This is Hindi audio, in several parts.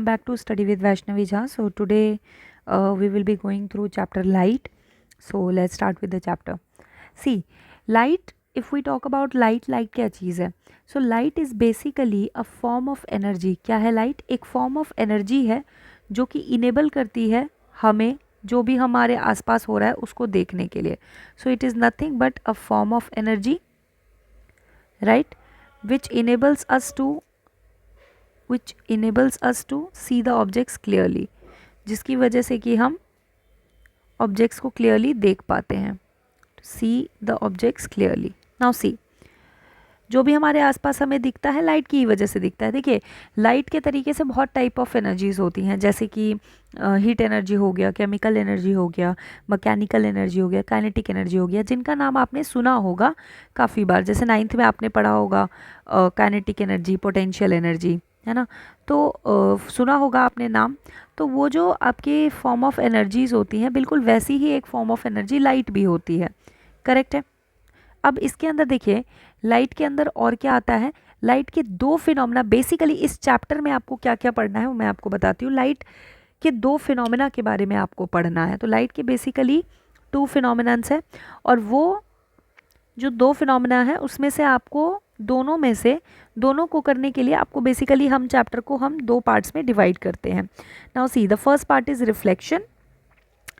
back to Study with Vaishnavi Jha. So today we will be going through chapter light. So let's start with the chapter. See, light, if we talk about light, light क्या चीज़ है? So light is basically a form of energy. क्या है light? एक form of energy है जो कि enable करती है हमें जो भी हमारे आसपास हो रहा है उसको देखने के लिए. So it is nothing but a form of energy, right? Which enables us to see the objects clearly, जिसकी वजह से कि हम ऑब्जेक्ट्स को क्लियरली देख पाते हैं. See the objects clearly. Now see, जो भी हमारे आसपास हमें दिखता है लाइट की वजह से दिखता है. देखिए, लाइट के तरीके से बहुत टाइप ऑफ एनर्जीज होती हैं, जैसे कि हीट एनर्जी हो गया, केमिकल एनर्जी हो गया, मैकेनिकल एनर्जी हो गया, काइनेटिक एनर्जी हो गया, जिनका नाम आपने सुना होगा काफ़ी बार. जैसे 9th में आपने पढ़ा होगा काइनेटिक एनर्जी, पोटेंशियल एनर्जी, है ना. तो सुना होगा आपने नाम. तो वो जो आपके फॉर्म ऑफ एनर्जीज होती हैं बिल्कुल वैसी ही एक फॉर्म ऑफ एनर्जी लाइट भी होती है. करेक्ट है. अब इसके अंदर देखिए, लाइट के अंदर और क्या आता है. लाइट के दो फिनोमेना, बेसिकली इस चैप्टर में आपको क्या क्या पढ़ना है वो मैं आपको बताती हूँ. लाइट के दो फिनोमेना के बारे में आपको पढ़ना है. तो लाइट के बेसिकली 2 फिनोमेनन्स है, और वो जो 2 फिनोमेना है उसमें से आपको दोनों को करने के लिए आपको बेसिकली हम चैप्टर को हम 2 पार्ट्स में डिवाइड करते हैं. Now see, the first part is reflection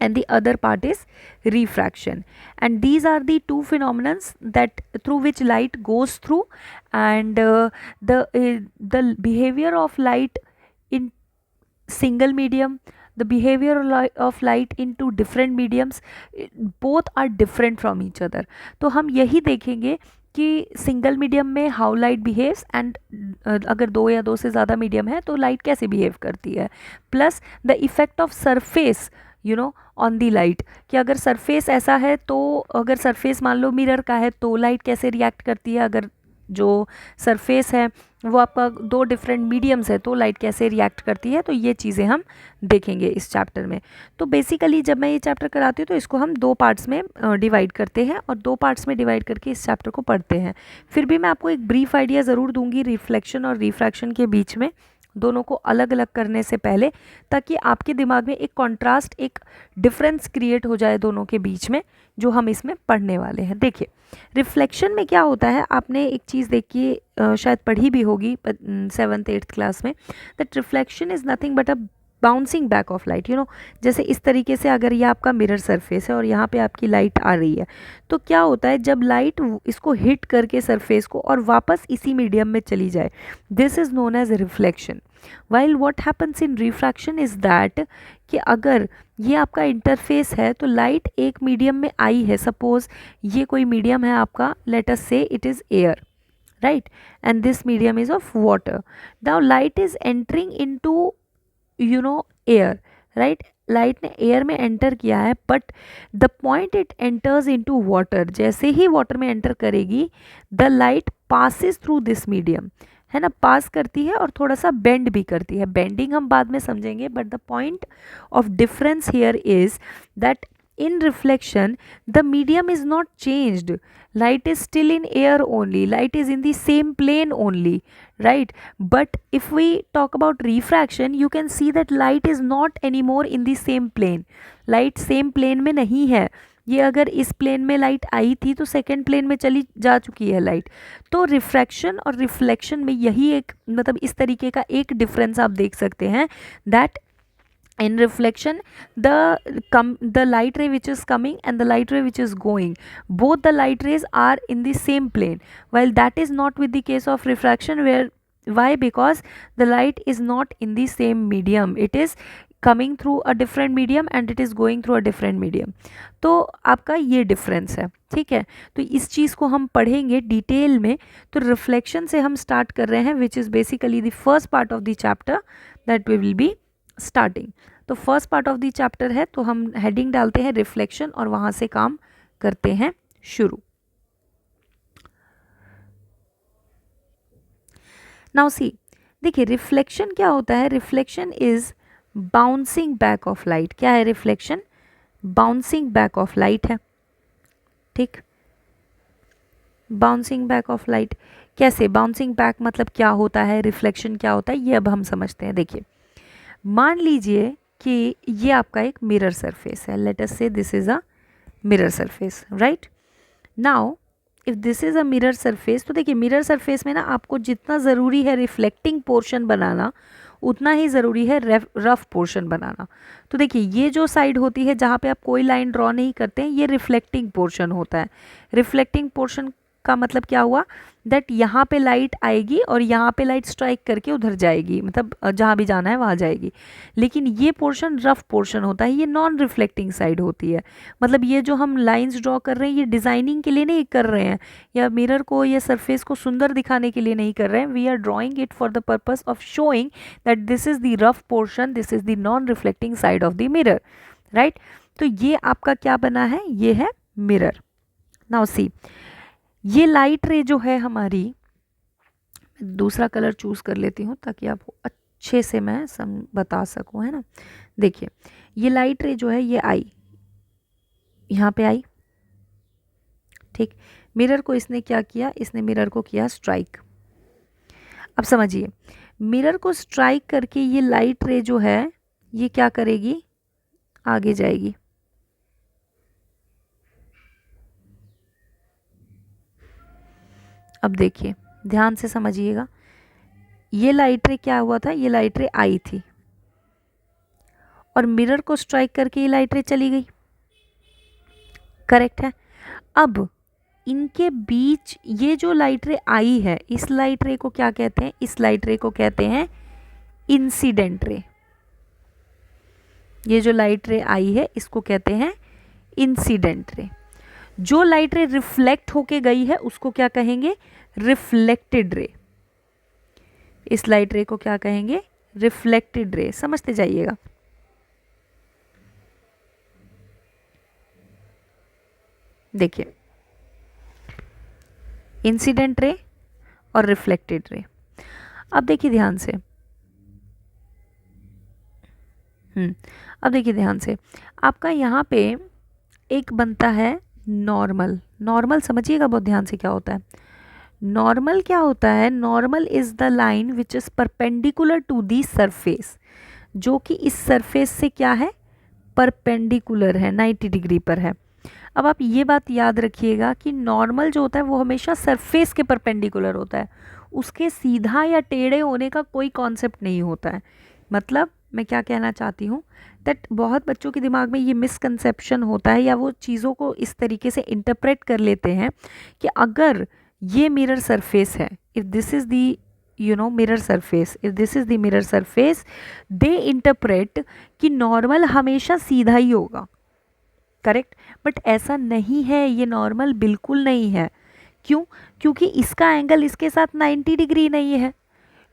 and the other part is refraction, and these are the 2 phenomena that through which light goes through, and the behavior of light in single medium, the behavior of light into different mediums, both are different from each other. तो हम यही देखेंगे कि सिंगल मीडियम में हाउ लाइट बिहेव्स, एंड अगर 2 या 2 से ज़्यादा मीडियम है तो लाइट कैसे बिहेव करती है, plus the effect of surface on the light, कि अगर सरफेस ऐसा है तो अगर सरफेस मान लो मिरर का है तो लाइट कैसे रिएक्ट करती है, अगर जो सरफेस है वो आपका 2 डिफरेंट मीडियम्स है तो लाइट कैसे रिएक्ट करती है. तो ये चीज़ें हम देखेंगे इस चैप्टर में. तो बेसिकली जब मैं ये चैप्टर कराती हूँ तो इसको हम 2 पार्ट्स में डिवाइड करते हैं, और 2 पार्ट्स में डिवाइड करके इस चैप्टर को पढ़ते हैं. फिर भी मैं आपको एक ब्रीफ आइडिया ज़रूर दूंगी रिफ्लेक्शन और रिफ्रैक्शन के बीच में, दोनों को अलग अलग करने से पहले, ताकि आपके दिमाग में एक कॉन्ट्रास्ट, एक डिफरेंस क्रिएट हो जाए दोनों के बीच में, जो हम इसमें पढ़ने वाले हैं. देखिए, रिफ्लेक्शन में क्या होता है, आपने एक चीज़ देखी शायद पढ़ी भी होगी 7th 8th क्लास में, that reflection is nothing but a bouncing back of light. जैसे इस तरीके से अगर ये आपका मिरर सरफेस है और यहाँ पे आपकी लाइट आ रही है, तो क्या होता है जब लाइट इसको हिट करके सरफेस को और वापस इसी मीडियम में चली जाए, this is known as reflection. While what happens in refraction is that कि अगर ये आपका इंटरफेस है तो लाइट एक मीडियम में आई है, सपोज ये कोई मीडियम है आपका, लेट अस से it is air, right, and this medium is of water. Now light is entering into air, right. Light ने एयर में एंटर किया है, but the point it enters into water, जैसे ही वाटर में एंटर करेगी the light passes through this medium, है ना, पास करती है और थोड़ा सा बेंड भी करती है. बेंडिंग हम बाद में समझेंगे, but the point of difference here is that in reflection the medium is not changed, light is still in air only, light is in the same plane only, right. But if we talk about refraction, you can see that light is not anymore in the same plane, light same plane में नहीं है. ये अगर इस प्लेन में लाइट आई थी तो सेकेंड प्लेन में चली जा चुकी है लाइट. तो रिफ्रैक्शन और रिफ्लेक्शन में यही एक, मतलब इस तरीके का एक डिफरेंस आप देख सकते हैं, that in reflection the light ray which is coming and the light ray which is going, both the light rays are in the same plane, while that is not with the case of refraction. Why? Because the light is not in the same medium, it is coming through a different medium and it is going through a different medium. तो आपका ये डिफरेंस है, ठीक है. तो इस चीज़ को हम पढ़ेंगे डिटेल में. तो रिफ्लेक्शन से हम स्टार्ट कर रहे हैं, which is basically the first part of the chapter that we will be starting. तो first part of the chapter है, तो हम हेडिंग डालते हैं रिफ्लेक्शन और वहाँ से काम करते हैं शुरू. नाउ सी, देखिए रिफ्लेक्शन क्या होता है. Reflection is bouncing back of light. क्या है reflection? Bouncing back of light है, ठीक. बाउंसिंग बैक ऑफ लाइट कैसे? बाउंसिंग बैक मतलब क्या होता है, रिफ्लेक्शन क्या होता है, ये अब हम समझते हैं. देखिए, मान लीजिए कि ये आपका एक मिरर सरफेस है, लेट अस से this is a mirror surface, right. Now if this is a mirror surface, तो देखिए मिरर सरफेस में ना आपको जितना ज़रूरी है रिफ्लेक्टिंग पोर्शन बनाना, उतना ही ज़रूरी है रफ पोर्शन बनाना। तो देखिए ये जो साइड होती है जहाँ पे आप कोई लाइन ड्रॉ नहीं करते हैं, ये रिफ्लेक्टिंग पोर्शन होता है। रिफ्लेक्टिंग पोर्शन का मतलब क्या हुआ, दैट यहाँ पे लाइट आएगी और यहाँ पे लाइट स्ट्राइक करके उधर जाएगी, मतलब जहाँ भी जाना है वहाँ जाएगी। लेकिन ये पोर्शन रफ पोर्शन होता है, ये नॉन रिफ्लेक्टिंग साइड होती है। मतलब ये जो हम लाइंस ड्रॉ कर रहे हैं, ये डिज़ाइनिंग के लिए नहीं कर रहे हैं, या मिरर को या सरफेस को सुंदर दिखाने के लिए नहीं कर रहे हैं। We are drawing it for the purpose of showing that this is the rough portion, this is the non reflecting side of the mirror, right. तो ये आपका क्या बना है, ये है मिरर। नाउ सी, ये लाइट रे जो है हमारी, दूसरा कलर चूज कर लेती हूँ ताकि आपको अच्छे से मैं बता सकूँ, है ना। देखिए ये लाइट रे जो है ये आई, यहाँ पे आई, ठीक। मिरर को इसने क्या किया, इसने मिरर को किया स्ट्राइक। अब समझिए, मिरर को स्ट्राइक करके ये लाइट रे जो है ये क्या करेगी, आगे जाएगी। अब देखिए ध्यान से समझिएगा, ये लाइट रे क्या हुआ था, ये लाइट रे आई थी और मिरर को स्ट्राइक करके ये लाइट रे चली गई, करेक्ट है। अब इनके बीच ये जो लाइट रे आई है, इस लाइट रे को क्या कहते हैं, इस लाइट रे को कहते हैं इंसिडेंट रे। ये जो लाइट रे आई है इसको कहते हैं इंसिडेंट रे। जो लाइट रे रिफ्लेक्ट होके गई है उसको क्या कहेंगे, रिफ्लेक्टेड रे। इस लाइट रे को क्या कहेंगे, रिफ्लेक्टेड रे। समझते जाइएगा। देखिए इंसिडेंट रे और रिफ्लेक्टेड रे। अब देखिए ध्यान से, अब देखिए ध्यान से, आपका यहाँ पे एक बनता है नॉर्मल। नॉर्मल समझिएगा बहुत ध्यान से क्या होता है। नॉर्मल क्या होता है, normal is the line which is perpendicular to the surface, जो कि इस सरफेस से क्या है, परपेंडिकुलर है, 90 डिग्री पर है। अब आप ये बात याद रखिएगा कि नॉर्मल जो होता है वो हमेशा सरफेस के परपेंडिकुलर होता है, उसके सीधा या टेढ़े होने का कोई कॉन्सेप्ट नहीं होता है। मतलब मैं क्या कहना चाहती हूँ, दैट बहुत बच्चों के दिमाग में ये मिसकंसेप्शन होता है, या वो चीज़ों को इस तरीके से इंटरप्रेट कर लेते हैं कि अगर ये मिरर सरफेस है, if this is the mirror surface, if this is the mirror surface, they interpret कि नॉर्मल हमेशा सीधा ही होगा, करेक्ट। बट ऐसा नहीं है, ये नॉर्मल बिल्कुल नहीं है। क्यों, क्योंकि इसका एंगल इसके साथ 90 डिग्री नहीं है।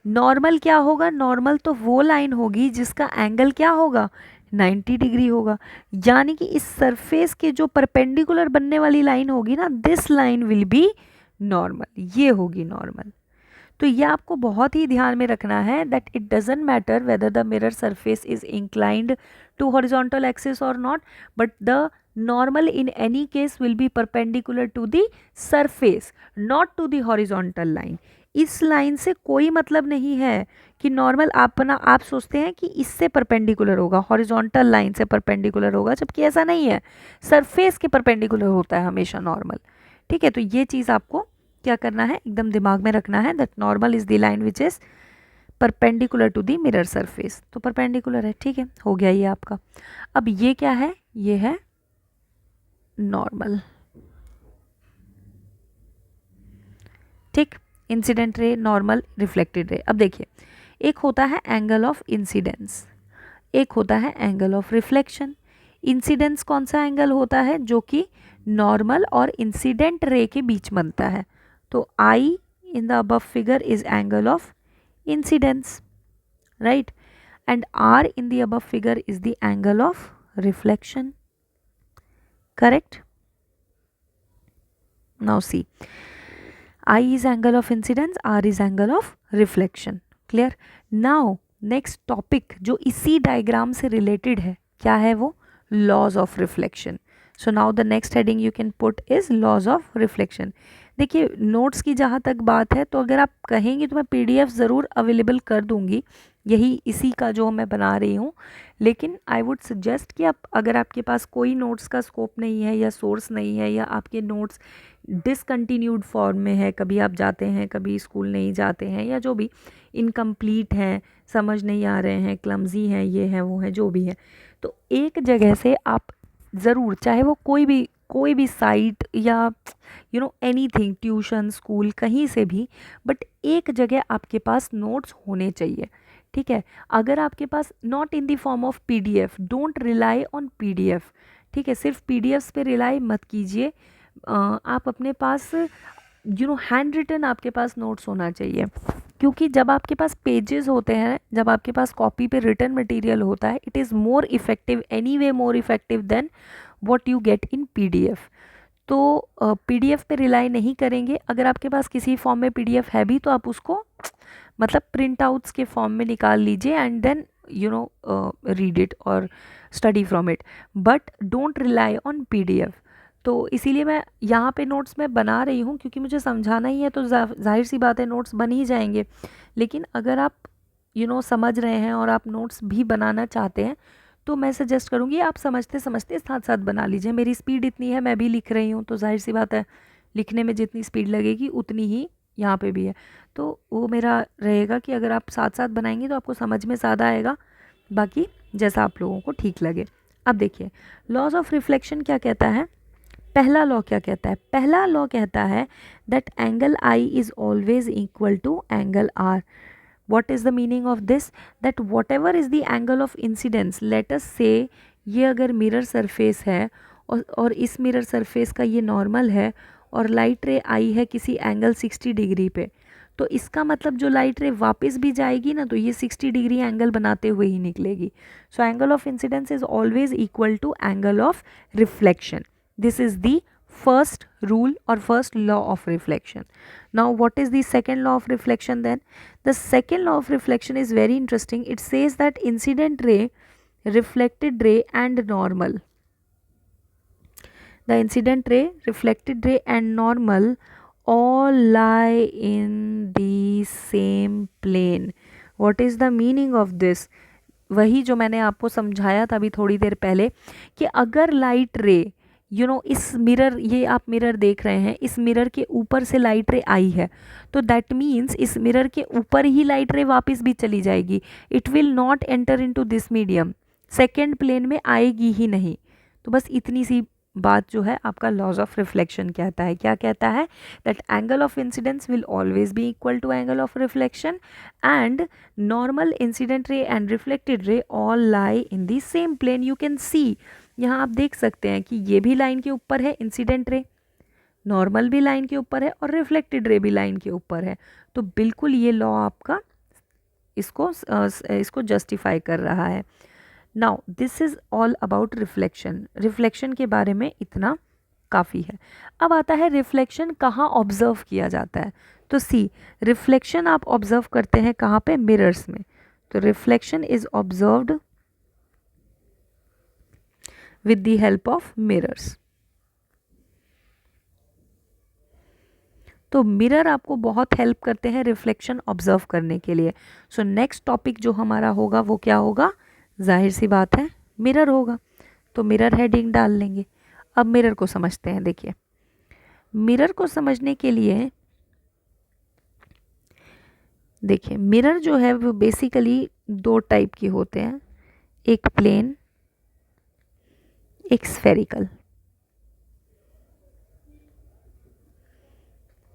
नॉर्मल क्या होगा, नॉर्मल तो वो लाइन होगी जिसका एंगल क्या होगा, 90 डिग्री होगा। यानी कि इस सरफेस के जो परपेंडिकुलर बनने वाली लाइन होगी ना, this line will be normal, ये होगी नॉर्मल। तो ये आपको बहुत ही ध्यान में रखना है that it doesn't matter whether the mirror surface is inclined to horizontal axis और not, but the normal in any case will be perpendicular to the surface, not to the horizontal line. इस लाइन से कोई मतलब नहीं है कि नॉर्मल आप सोचते हैं कि इससे परपेंडिकुलर होगा, हॉरिजॉन्टल लाइन से परपेंडिकुलर होगा, जबकि ऐसा नहीं है, सरफेस के परपेंडिकुलर होता है हमेशा नॉर्मल। ठीक है, तो ये चीज़ आपको क्या करना है, एकदम दिमाग में रखना है that normal is the line which is perpendicular to the mirror surface. तो परपेंडिकुलर है, ठीक है, हो गया ये आपका। अब ये क्या है, ये है नॉर्मल, ठीक। Incident ray, normal, reflected ray. अब देखिए, एक होता है एंगल ऑफ इंसिडेंस, एक होता है एंगल ऑफ रिफ्लेक्शन। इंसिडेंस कौन सा एंगल होता है, जो कि नॉर्मल और इंसिडेंट रे के बीच बनता है। तो I in the above figure is angle of incidence, right, and R in the above figure is the angle of reflection, correct. Now see, I is angle of incidence, R is angle of reflection, clear. Now next topic जो इसी डायग्राम से related है, क्या है वो, laws of reflection. So now the next heading you can put is laws of reflection. देखिए नोट्स की जहाँ तक बात है, तो अगर आप कहेंगे तो मैं PDF ज़रूर अवेलेबल कर दूंगी, यही इसी का जो मैं बना रही हूँ। लेकिन आई वुड सजेस्ट कि आप, अगर आपके पास कोई नोट्स का स्कोप नहीं है या सोर्स नहीं है, या आपके नोट्स डिसकंटिन्यूड फॉर्म में है, कभी आप जाते हैं कभी स्कूल नहीं जाते हैं, या जो भी इनकम्प्लीट हैं, समझ नहीं आ रहे हैं, क्लमजी हैं, ये है वो है, जो भी है, तो एक जगह से आप ज़रूर, चाहे वो कोई भी साइट या एनीथिंग, ट्यूशन, स्कूल, कहीं से भी, बट एक जगह आपके पास नोट्स होने चाहिए। ठीक है, अगर आपके पास not in the form of PDF, don't rely on PDF. ठीक है, सिर्फ पीडीएफ पे रिलाई मत कीजिए, आप अपने पास हैंड रिटन आपके पास नोट्स होना चाहिए। क्योंकि जब आपके पास पेजेस होते हैं, जब आपके पास कॉपी पे रिटन मटेरियल होता है, it is more effective, anyway more effective than what you get in PDF. तो पीडीएफ पे रिलाई नहीं करेंगे। अगर आपके पास किसी फॉर्म में पीडीएफ है भी, तो आप उसको मतलब प्रिंट आउट्स के फॉर्म में निकाल लीजिए एंड देन रीड इट और study from it, but don't rely on PDF. तो इसीलिए मैं यहाँ पे नोट्स में बना रही हूँ, क्योंकि मुझे समझाना ही है, तो जाहिर सी बात है नोट्स बन ही जाएंगे। लेकिन अगर आप समझ रहे हैं और आप नोट्स भी बनाना चाहते हैं, तो मैं सजेस्ट करूँगी आप समझते समझते साथ साथ बना लीजिए। मेरी स्पीड इतनी है, मैं भी लिख रही हूँ, तो जाहिर सी बात है लिखने में जितनी स्पीड लगेगी उतनी ही यहाँ पे भी है। तो वो मेरा रहेगा कि अगर आप साथ साथ बनाएंगे तो आपको समझ में ज़्यादा आएगा, बाकी जैसा आप लोगों को ठीक लगे। अब देखिए, लॉज ऑफ रिफ्लेक्शन क्या कहता है। पहला लॉ क्या कहता है? पहला लॉ कहता है that angle i is always equal to angle r. what is the meaning of this? that whatever is the angle of incidence, let us say ये अगर मिरर सरफेस है और इस मिरर सरफेस का ये नॉर्मल है और लाइट रे आई है किसी एंगल 60 डिग्री पे, तो इसका मतलब जो लाइट रे वापस भी जाएगी ना, तो ये 60 डिग्री एंगल बनाते हुए ही निकलेगी। So angle of incidence is always equal to angle of reflection. This is the first rule or first law of reflection. Now what is the second law of reflection then? The second law of reflection is very interesting. It says that incident ray, reflected ray and normal, the incident ray, reflected ray and normal all lie in the same plane. What is the meaning of this? वही जो मैंने आपको समझाया था अभी थोड़ी देर पहले, कि अगर लाइट रे इस मिरर, ये आप मिरर देख रहे हैं, इस मिरर के ऊपर से लाइट रे आई है, तो दैट मीन्स इस मिरर के ऊपर ही लाइट रे वापस भी चली जाएगी। It will not enter into this medium, second plane में आएगी ही नहीं। तो बस इतनी सी बात जो है आपका लॉज ऑफ रिफ्लेक्शन कहता है। क्या कहता है? That angle of incidence will always be equal to angle of reflection and normal incident ray and reflected ray all lie in the same plane. You can see, यहाँ आप देख सकते हैं कि ये भी लाइन के ऊपर है इंसिडेंट रे, नॉर्मल भी लाइन के ऊपर है और रिफ्लेक्टेड रे भी लाइन के ऊपर है। तो बिल्कुल ये लॉ आपका इसको जस्टिफाई कर रहा है। Now this is all about reflection. Reflection के बारे में इतना काफ़ी है। अब आता है रिफ्लेक्शन कहाँ ऑब्जर्व किया जाता है। तो सी, रिफ्लेक्शन आप ऑब्जर्व करते हैं कहाँ पे? मिरर्स में। तो reflection is observed with the help of mirrors. तो मिरर आपको बहुत हेल्प करते हैं रिफ्लेक्शन ऑब्जर्व करने के लिए। सो नेक्स्ट टॉपिक जो हमारा होगा वो क्या होगा? जाहिर सी बात है मिरर होगा, तो मिरर हेडिंग डाल लेंगे। अब मिरर को समझते हैं। देखिए, मिरर को समझने के लिए देखिए, मिरर जो है वो बेसिकली दो टाइप के होते हैं, एक प्लेन, एक spherical.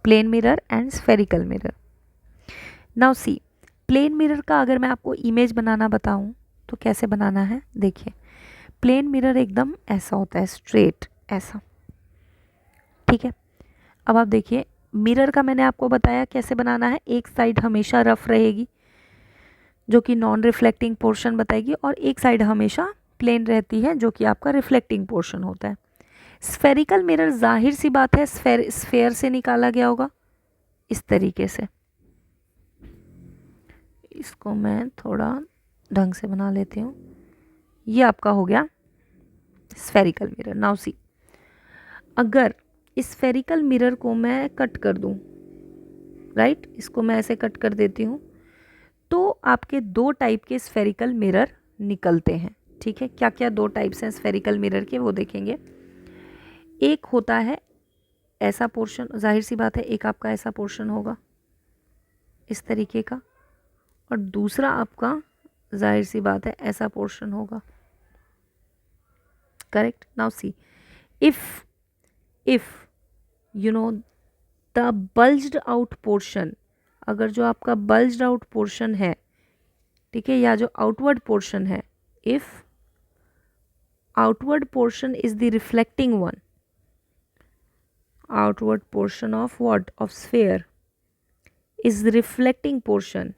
Plane mirror and spherical mirror. Now see, plane mirror का अगर मैं आपको इमेज बनाना बताऊं तो कैसे बनाना है? देखिए, प्लेन मिरर एकदम ऐसा होता है, स्ट्रेट ऐसा, ठीक है। अब आप देखिए, मिरर का मैंने आपको बताया कैसे बनाना है। एक साइड हमेशा रफ रहेगी जो कि नॉन रिफ्लेक्टिंग पोर्शन बताएगी, और एक साइड हमेशा प्लेन रहती है जो कि आपका रिफ्लेक्टिंग पोर्शन होता है। स्फेरिकल मिरर जाहिर सी बात है स्फेयर से निकाला गया होगा इस तरीके से। इसको मैं थोड़ा ढंग से बना लेती हूँ। ये आपका हो गया स्फेरिकल मिरर। नाउ सी, अगर इस स्फेरिकल मिरर को मैं कट कर दूँ, राइट, इसको मैं ऐसे कट कर देती हूँ, तो आपके दो टाइप के स्फेरिकल मिरर निकलते हैं, ठीक है। क्या क्या दो टाइप्स हैं स्फेरिकल मिरर के, वो देखेंगे। एक होता है ऐसा पोर्शन, जाहिर सी बात है एक आपका ऐसा पोर्शन होगा इस तरीके का, और दूसरा आपका जाहिर सी बात है ऐसा पोर्शन होगा, correct. Now see, if you know the bulged out portion, अगर जो आपका बल्ज्ड आउट पोर्शन है, ठीक है, या जो आउटवर्ड पोर्शन है, if outward portion is the reflecting one, outward portion of what, of sphere is the reflecting portion,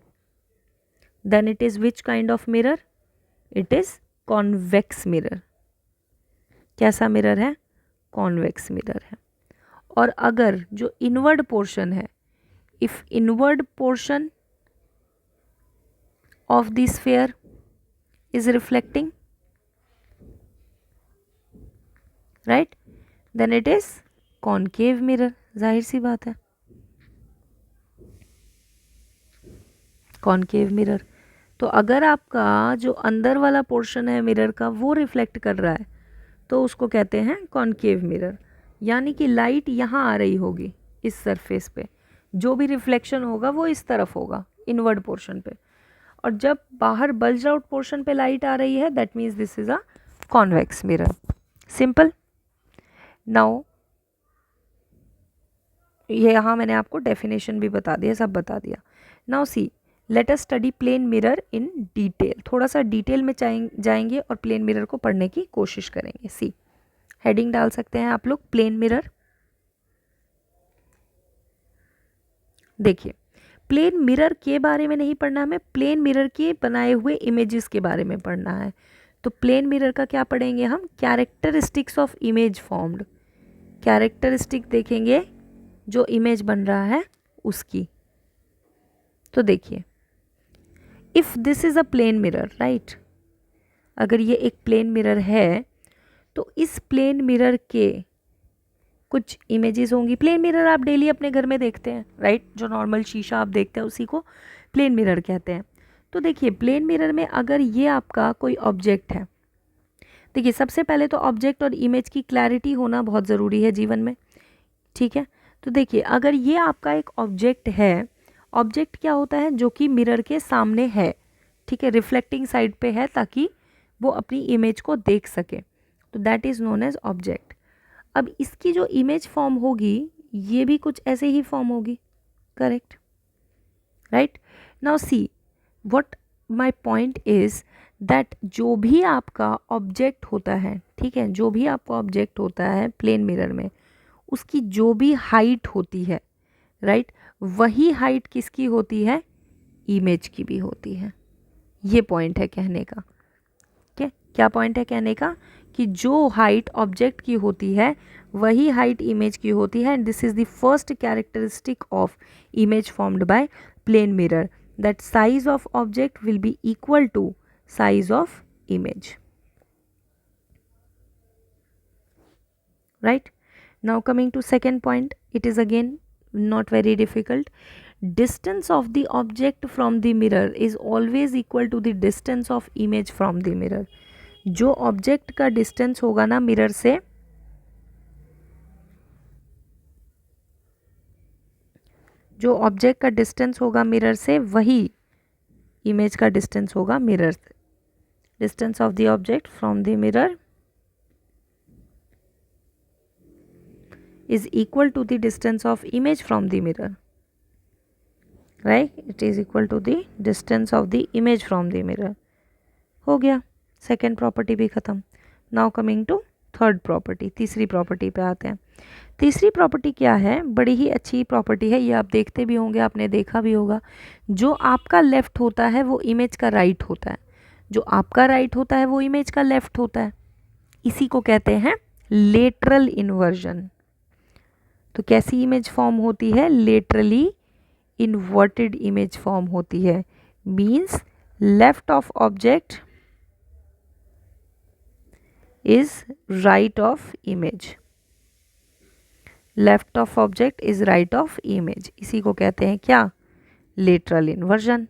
then it is which kind of mirror, it is convex mirror। कैसा मिरर है, कॉन्वेक्स मिरर है। और अगर जो इनवर्ड पोर्शन है, if inward portion of the sphere is reflecting, right, then it is concave mirror, जाहिर सी बात है, कॉनकेव मिरर। तो अगर आपका जो अंदर वाला पोर्शन है मिरर का वो रिफ्लेक्ट कर रहा है तो उसको कहते हैं कॉनकेव मिरर, यानी कि लाइट यहाँ आ रही होगी इस सरफेस पे, जो भी रिफ्लेक्शन होगा वो इस तरफ होगा इनवर्ड पोर्शन पे, और जब बाहर बल्ज्ड आउट पोर्शन पे लाइट आ रही है that means this is a convex mirror. Simple. Now ये यहाँ मैंने आपको डेफिनेशन भी बता दिया, सब बता दिया। Now see, let us study plane mirror in detail, थोड़ा सा डिटेल में जाएंगे और प्लेन मिरर को पढ़ने की कोशिश करेंगे। सी, हेडिंग डाल सकते हैं आप लोग, प्लेन मिरर। देखिए, प्लेन मिरर के बारे में नहीं पढ़ना हमें, प्लेन मिरर के बनाए हुए इमेजेस के बारे में पढ़ना है। तो प्लेन मिरर का क्या पढ़ेंगे हम, characteristics of image formed, characteristic देखेंगे जो इमेज बन रहा है उसकी। तो देखिए, if this is a plane mirror, right, अगर ये एक प्लेन मिरर है तो इस प्लेन मिरर के कुछ इमेजेस होंगी। प्लेन मिरर आप डेली अपने घर में देखते हैं, राइट, जो नॉर्मल शीशा आप देखते हैं उसी को प्लेन मिरर कहते हैं। तो देखिए, प्लेन मिरर में अगर ये आपका कोई ऑब्जेक्ट है, देखिए सबसे पहले तो ऑब्जेक्ट और इमेज की क्लैरिटी होना बहुत ज़रूरी है जीवन में, ठीक है। तो देखिए, अगर ये आपका एक ऑब्जेक्ट है, ऑब्जेक्ट क्या होता है, जो कि मिरर के सामने है, ठीक है, रिफ्लेक्टिंग साइड पे है ताकि वो अपनी इमेज को देख सके, तो that is known as object. अब इसकी जो इमेज फॉर्म होगी ये भी कुछ ऐसे ही फॉर्म होगी, correct, right. Now see, what my point is that जो भी आपका ऑब्जेक्ट होता है, ठीक है, जो भी आपका ऑब्जेक्ट होता है प्लेन मिरर में, उसकी जो भी हाइट होती है, राइट, वही हाइट किसकी होती है, इमेज की भी होती है। ये पॉइंट है कहने का, क्या पॉइंट है कहने का, कि जो हाइट ऑब्जेक्ट की होती है वही हाइट इमेज की होती है। And this is the first characteristic of image formed by plane mirror, that size of object will be equal to size of image, right? Now coming to second point, it is again not very difficult. Distance of the object from the mirror is always equal to the distance of image from the mirror. जो ऑब्जेक्ट का डिस्टेंस होगा ना मिरर से, जो ऑब्जेक्ट का डिस्टेंस होगा मिरर से वही इमेज का डिस्टेंस होगा मिरर से। Distance of the object from the mirror is equal to the distance of image from the mirror, right, it is equal to the distance of the image from the mirror। हो गया, सेकेंड प्रॉपर्टी भी खत्म। Now coming to third property, तीसरी प्रॉपर्टी पे आते हैं। तीसरी प्रॉपर्टी क्या है, बड़ी ही अच्छी प्रॉपर्टी है, ये आप देखते भी होंगे, आपने देखा भी होगा। जो आपका लेफ्ट होता है वो इमेज का राइट होता है, जो आपका राइट होता है वो इमेज का लेफ्ट होता है। इसी को कहते हैं लेटरल इन्वर्जन। तो कैसी इमेज फॉर्म होती है, लेटरली इन्वर्टेड इमेज फॉर्म होती है। Means left of object is right of image, left of object is right of image, इसी को कहते हैं क्या, lateral inversion.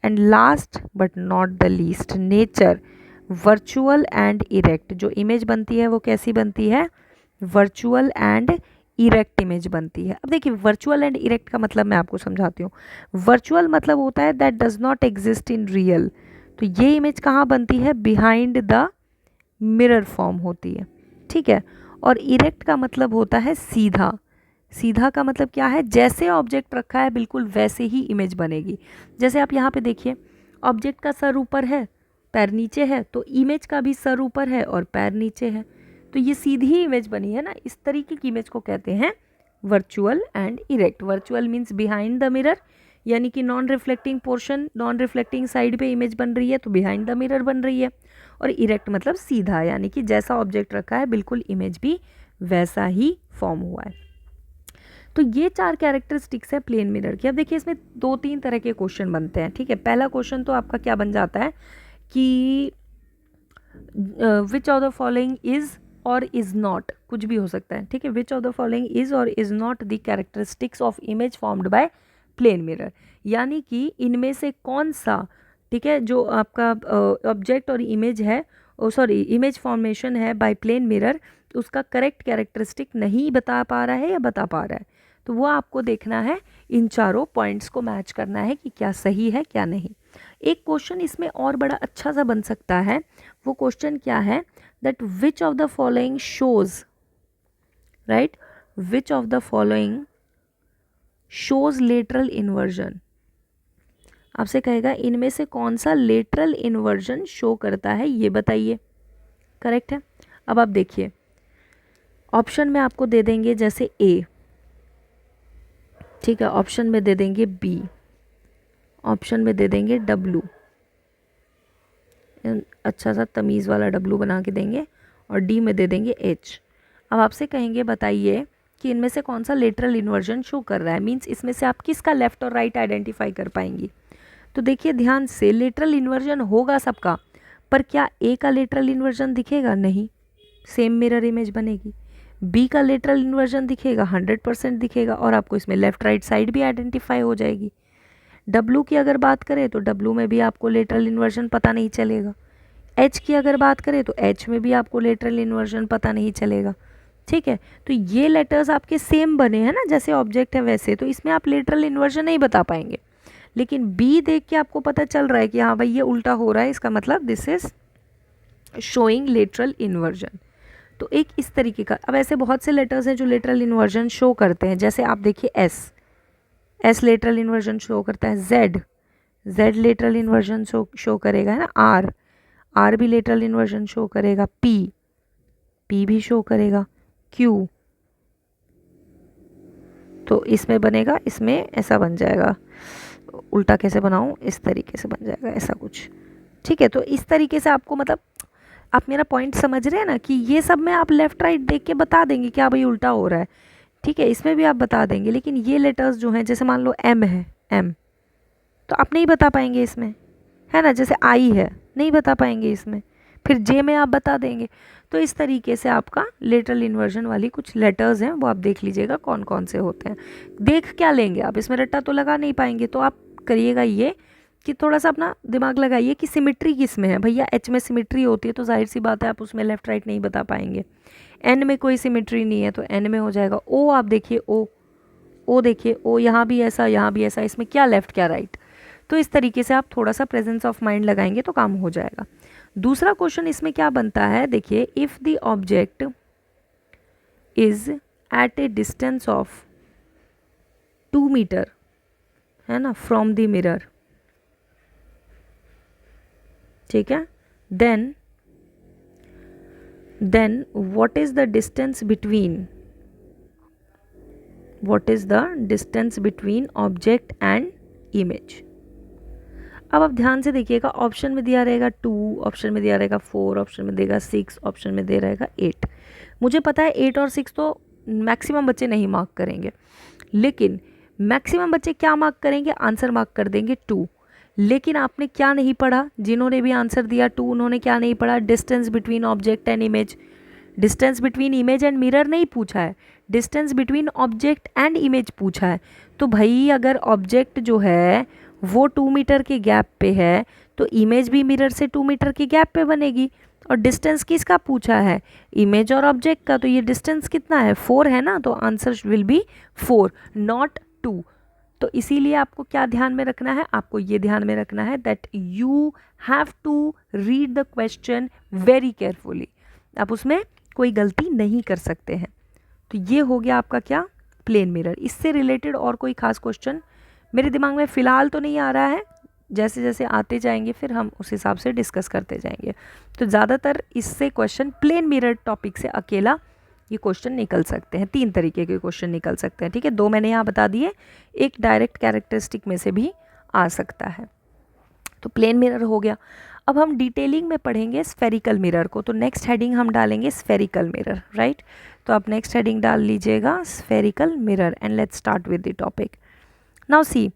And last but not the least, nature virtual and erect. जो इमेज बनती है वो कैसी बनती है? वर्चुअल एंड इरेक्ट इमेज बनती है। अब देखिए वर्चुअल एंड इरेक्ट का मतलब मैं आपको समझाती हूँ। वर्चुअल मतलब होता है that does not exist in real, तो ये इमेज कहाँ बनती है? बिहाइंड द मिरर फॉर्म होती है, ठीक है। और इरेक्ट का मतलब होता है सीधा। सीधा का मतलब क्या है? जैसे ऑब्जेक्ट रखा है बिल्कुल वैसे ही इमेज बनेगी। जैसे आप यहाँ पे देखिए, ऑब्जेक्ट का सर ऊपर है, पैर नीचे है, तो इमेज का भी सर ऊपर है और पैर नीचे है, तो ये सीधी इमेज बनी है ना। इस तरीके की इमेज को कहते हैं virtual and erect. Virtual means behind the mirror, यानी कि non reflecting portion, non reflecting side पे इमेज बन रही है तो बिहाइंड द मिरर बन रही है। और इरेक्ट मतलब सीधा, यानी कि जैसा ऑब्जेक्ट रखा है बिल्कुल इमेज भी वैसा ही फॉर्म हुआ है। तो ये 4 कैरेक्टरिस्टिक्स है प्लेन मिरर की। अब देखिए इसमें 2-3 तरह के क्वेश्चन बनते हैं, ठीक है। पहला क्वेश्चन तो आपका क्या बन जाता है कि which of the following is और इज नॉट, कुछ भी हो सकता है, ठीक है। Which of the following is और is not the characteristics of image formed by plane mirror, यानी कि इनमें से कौन सा, ठीक है, जो आपका ऑब्जेक्ट और इमेज है, सॉरी इमेज फॉर्मेशन है बाय प्लेन मिरर, उसका करेक्ट कैरेक्टरिस्टिक नहीं बता पा रहा है या बता पा रहा है। तो वो आपको देखना है, इन चारों पॉइंट्स को मैच करना है कि क्या सही है क्या नहीं। एक क्वेश्चन इसमें और बड़ा अच्छा सा बन सकता है। वो क्वेश्चन क्या है? That which of the following shows, right, which of the following shows lateral inversion. आपसे कहेगा इनमें से कौन सा लेटरल इन्वर्जन शो करता है, ये बताइए। करेक्ट है। अब आप देखिए ऑप्शन में आपको दे देंगे जैसे ए, ठीक है, ऑप्शन में दे देंगे बी, ऑप्शन में दे देंगे डब्लू, अच्छा सा तमीज़ वाला डब्लू बना के देंगे, और डी में दे देंगे एच। अब आपसे कहेंगे बताइए कि इनमें से कौन सा लेटरल इन्वर्जन शो कर रहा है, मींस इसमें से आप किसका लेफ्ट और राइट आइडेंटिफाई कर पाएंगी। तो देखिए ध्यान से, लेटरल इन्वर्जन होगा सबका, पर क्या ए का लेटरल इन्वर्जन दिखेगा? नहीं, सेम मिरर इमेज बनेगी। बी का लेटरल इन्वर्जन दिखेगा, 100% दिखेगा, और आपको इसमें लेफ्ट राइट साइड भी आइडेंटिफाई हो जाएगी। डब्लू की अगर बात करें तो डब्लू में भी आपको लेटरल इन्वर्जन पता नहीं चलेगा। एच की अगर बात करें तो एच में भी आपको लेटरल इन्वर्जन पता नहीं चलेगा, ठीक है। तो ये लेटर्स आपके सेम बने हैं ना, जैसे ऑब्जेक्ट है वैसे, तो इसमें आप लेटरल इन्वर्जन नहीं बता पाएंगे। लेकिन बी देख के आपको पता चल रहा है कि हाँ भाई ये उल्टा हो रहा है, इसका मतलब this is showing lateral inversion. तो एक इस तरीके का। अब ऐसे बहुत से लेटर्स हैं जो लेटरल इन्वर्जन शो करते हैं, जैसे आप देखिए एस लेटरल इन्वर्जन शो करता है, जेड लेटरल इन्वर्जन शो करेगा, है ना। आर भी लेटरल इन्वर्जन शो करेगा, पी भी शो करेगा, क्यू तो इसमें बनेगा, इसमें ऐसा बन जाएगा, उल्टा कैसे बनाऊं, इस तरीके से बन जाएगा ऐसा कुछ, ठीक है। तो इस तरीके से आपको, मतलब आप मेरा पॉइंट समझ रहे हैं ना, कि ये सब में आप लेफ्ट राइट देख के बता देंगे क्या भाई उल्टा हो रहा है, ठीक है। इसमें भी आप बता देंगे, लेकिन ये लेटर्स जो हैं, जैसे मान लो एम है, एम तो आप नहीं बता पाएंगे इसमें, है ना। जैसे आई है, नहीं बता पाएंगे इसमें, फिर जे में आप बता देंगे। तो इस तरीके से आपका लेटरल इन्वर्जन वाली कुछ लेटर्स हैं, वो आप देख लीजिएगा कौन कौन से होते हैं। देख क्या लेंगे आप, इसमें रट्टा तो लगा नहीं पाएंगे, तो आप करिएगा ये कि थोड़ा सा अपना दिमाग लगाइए कि सिमिट्री किस में है। भैया एच में सिमिट्री होती है तो जाहिर सी बात है आप उसमें लेफ्ट राइट नहीं बता पाएंगे। एन में कोई सिमिट्री नहीं है तो एन में हो जाएगा। ओ आप देखिए, ओ देखिए, ओ यहाँ भी ऐसा यहाँ भी ऐसा, इसमें क्या लेफ्ट क्या राइट। तो इस तरीके से आप थोड़ा सा प्रेजेंस ऑफ माइंड लगाएंगे तो काम हो जाएगा। दूसरा क्वेश्चन इसमें क्या बनता है, देखिए, if the object is at a distance of 2 metre, है ना, फ्रॉम द मिरर, ठीक है, then what is the distance between object and image। अब आप ध्यान से देखिएगा, ऑप्शन में दिया रहेगा 2, ऑप्शन में दिया रहेगा 4, ऑप्शन में देगा 6, ऑप्शन में दे रहेगा 8। मुझे पता है 8 और 6 तो मैक्सिमम बच्चे नहीं मार्क करेंगे, लेकिन मैक्सिमम बच्चे क्या मार्क करेंगे, आंसर मार्क कर देंगे 2। लेकिन आपने क्या नहीं पढ़ा, जिन्होंने भी आंसर दिया 2 उन्होंने क्या नहीं पढ़ा, distance between object and image. Distance between image and mirror नहीं पूछा है, distance between object and image पूछा है। तो भाई अगर ऑब्जेक्ट जो है वो 2 मीटर के गैप पे है तो इमेज भी मिरर से 2 मीटर के गैप पे बनेगी। और डिस्टेंस किसका पूछा है, इमेज और ऑब्जेक्ट का, तो ये डिस्टेंस कितना है 4 है ना, तो आंसर विल बी 4 नॉट 2। तो इसीलिए आपको क्या ध्यान में रखना है, आपको ये ध्यान में रखना है that you have to read the question very carefully, आप उसमें कोई गलती नहीं कर सकते हैं। तो ये हो गया आपका क्या, प्लेन मिरर। इससे रिलेटेड और कोई खास क्वेश्चन मेरे दिमाग में फ़िलहाल तो नहीं आ रहा है, जैसे जैसे आते जाएंगे फिर हम उस हिसाब से डिस्कस करते जाएंगे। तो ज़्यादातर इससे क्वेश्चन प्लेन मिरर टॉपिक से अकेला ये क्वेश्चन निकल सकते हैं, 3 तरीके के क्वेश्चन निकल सकते हैं, ठीक है। 2 मैंने यहाँ बता दिए, एक डायरेक्ट कैरेक्टरिस्टिक में से भी आ सकता है। तो प्लेन मिरर हो गया। अब हम डिटेलिंग में पढ़ेंगे स्फेरिकल मिरर को, तो नेक्स्ट हेडिंग हम डालेंगे स्फेरिकल मिरर, राइट। तो आप नेक्स्ट हेडिंग डाल लीजिएगा spherical mirror and let's start with the topic. Now see,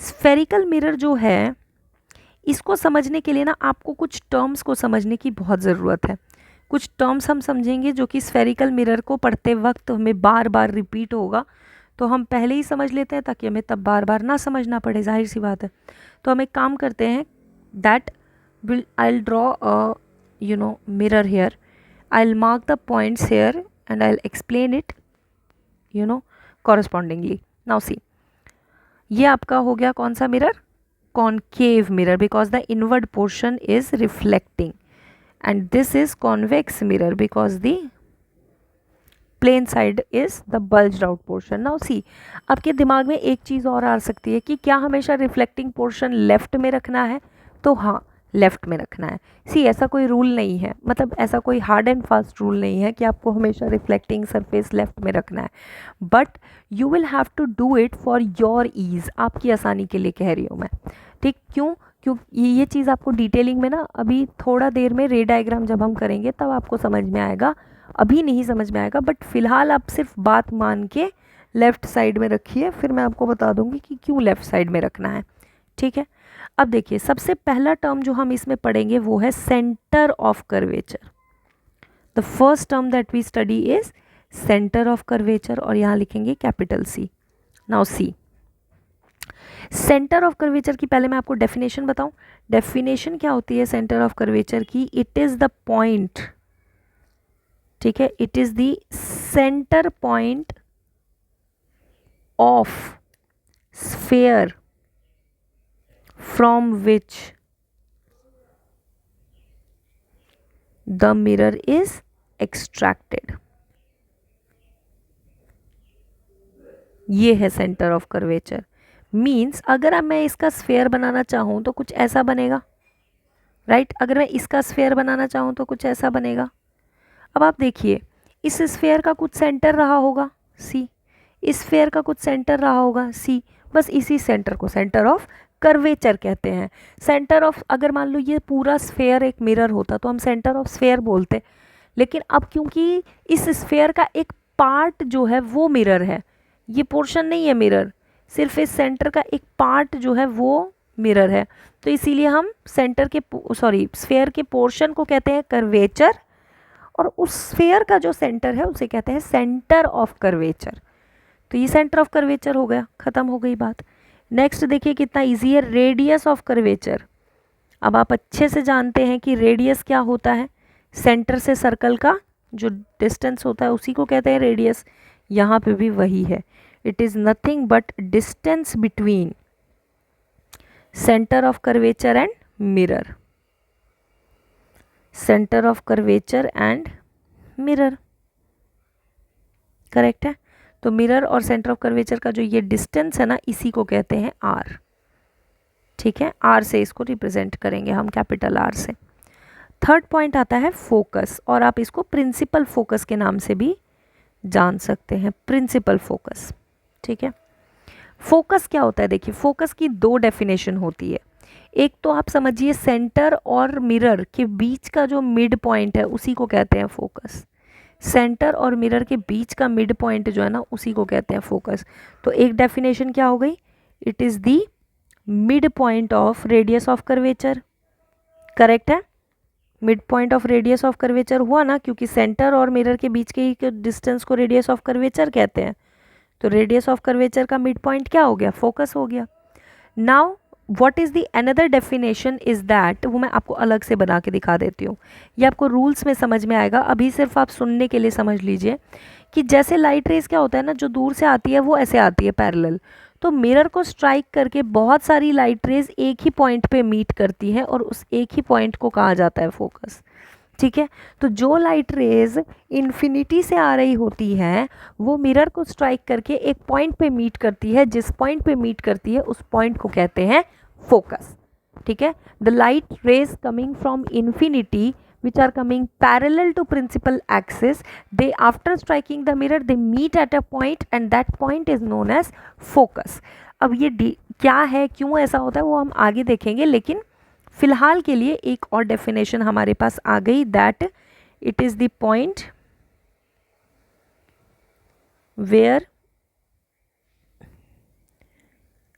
spherical mirror जो है इसको समझने के लिए ना आपको कुछ टर्म्स को समझने की बहुत ज़रूरत है। कुछ टर्म्स हम समझेंगे जो कि स्फेरिकल मिरर को पढ़ते वक्त हमें बार बार रिपीट होगा, तो हम पहले ही समझ लेते हैं ताकि हमें तब बार बार ना समझना पड़े, जाहिर सी बात है। तो हम एक काम करते हैं that I will draw a mirror here, I will mark the points here and I will explain it correspondingly. Now see, ये आपका हो गया कौन सा mirror, concave mirror, because the inward portion is reflecting, and this is convex mirror because the plane side is the bulged out portion. Now see, आपके दिमाग में एक चीज़ और आ सकती है कि क्या हमेशा रिफ्लेक्टिंग पोर्शन लेफ्ट में रखना है, तो हाँ लेफ्ट में रखना है। सी, ऐसा कोई रूल नहीं है, मतलब ऐसा कोई हार्ड एंड फास्ट रूल नहीं है कि आपको हमेशा रिफ्लेक्टिंग सरफेस लेफ्ट में रखना है, but you will have to do it for your ease, आपकी आसानी के लिए कह रही हूँ मैं, ठीक। क्यों ये चीज़ आपको डिटेलिंग में ना अभी थोड़ा देर में रे डायग्राम जब हम करेंगे तब आपको समझ में आएगा, अभी नहीं समझ में आएगा, बट फिलहाल आप सिर्फ बात मान के लेफ़्ट साइड में रखिए, फिर मैं आपको बता दूंगी कि क्यों लेफ़्ट साइड में रखना है, ठीक है। अब देखिए, सबसे पहला टर्म जो हम इसमें पढ़ेंगे वो है centre of curvature. The first term that we study is centre of curvature, और यहाँ लिखेंगे capital C. Now see, centre of curvature की पहले मैं आपको डेफिनेशन बताऊं। डेफिनेशन क्या होती है सेंटर ऑफ कर्वेचर की, इट इज द पॉइंट, ठीक है, it is the centre point of sphere from which the mirror is extracted. ये है सेंटर ऑफ कर्वेचर। मीन्स अगर अब मैं इसका स्फेयर बनाना चाहूँ तो कुछ ऐसा बनेगा, राइट। अगर मैं इसका स्फेयर बनाना चाहूँ तो कुछ ऐसा बनेगा। अब आप देखिए, इस स्फेयर का कुछ सेंटर रहा होगा सी, इस स्फेयर का कुछ सेंटर रहा होगा सी, बस इसी सेंटर को सेंटर ऑफ कर्वेचर कहते हैं। सेंटर ऑफ, अगर मान लो ये पूरा स्फेयर एक मिरर होता तो हम सेंटर ऑफ स्फेयर बोलते, लेकिन अब क्योंकि इस स्फेयर का एक पार्ट जो है वो मिरर है, ये पोर्शन नहीं है मिरर, सिर्फ इस सेंटर का एक पार्ट जो है वो मिरर है, तो इसीलिए हम सेंटर के स्फेयर के पोर्शन को कहते हैं कर्वेचर, और उस स्फेयर का जो सेंटर है उसे कहते हैं सेंटर ऑफ कर्वेचर। तो ये सेंटर ऑफ कर्वेचर हो गया, खत्म हो गई बात। नेक्स्ट देखिए कितना इजी है, रेडियस ऑफ कर्वेचर। अब आप अच्छे से जानते हैं कि रेडियस क्या होता है, सेंटर से सर्कल का जो डिस्टेंस होता है उसी को कहते हैं रेडियस। यहाँ पे भी वही है, it is nothing but distance between centre of curvature and mirror, centre of curvature and mirror, correct है। तो मिरर और सेंटर ऑफ कर्वेचर का जो ये डिस्टेंस है ना, इसी को कहते हैं आर, ठीक है। आर से इसको रिप्रेजेंट करेंगे हम, कैपिटल आर से। थर्ड पॉइंट आता है फोकस, और आप इसको प्रिंसिपल फोकस के नाम से भी जान सकते हैं, प्रिंसिपल फोकस, ठीक है। फोकस क्या होता है, देखिए फोकस की 2 डेफिनेशन होती है। एक तो आप समझिए सेंटर और मिरर के बीच का जो मिड पॉइंट है उसी को कहते हैं फोकस। सेंटर और मिरर के बीच का मिड पॉइंट जो है ना उसी को कहते हैं फोकस। तो एक डेफिनेशन क्या हो गई, it is the mid point of radius of curvature, correct है। Mid point of radius of curvature हुआ ना, क्योंकि सेंटर और मिरर के बीच के ही डिस्टेंस को रेडियस ऑफ कर्वेचर कहते हैं। तो रेडियस ऑफ कर्वेचर का मिड पॉइंट क्या हो गया, फोकस हो गया। Now what is the another definition is that, वो मैं आपको अलग से बना के दिखा देती हूँ, ये आपको रूल्स में समझ में आएगा, अभी सिर्फ आप सुनने के लिए समझ लीजिए कि जैसे लाइट रेज क्या होता है ना, जो दूर से आती है वो ऐसे आती है पैरेलल, तो मिरर को स्ट्राइक करके बहुत सारी लाइट रेज एक ही पॉइंट पे मीट करती हैं और उस एक ही पॉइंट को कहा जाता है फोकस। ठीक है, तो जो लाइट रेज इन्फिनिटी से आ रही होती है वो मिरर को स्ट्राइक करके एक पॉइंट पे मीट करती है, जिस पॉइंट पे मीट करती है उस पॉइंट को कहते हैं फोकस। ठीक है, the light rays coming from infinity which are coming parallel to principal axis, they after striking the mirror they meet at a point and that point is known as focus. अब ये क्या है, क्यों ऐसा होता है वो हम आगे देखेंगे, लेकिन फिलहाल के लिए एक और डेफिनेशन हमारे पास आ गई, that it is the point where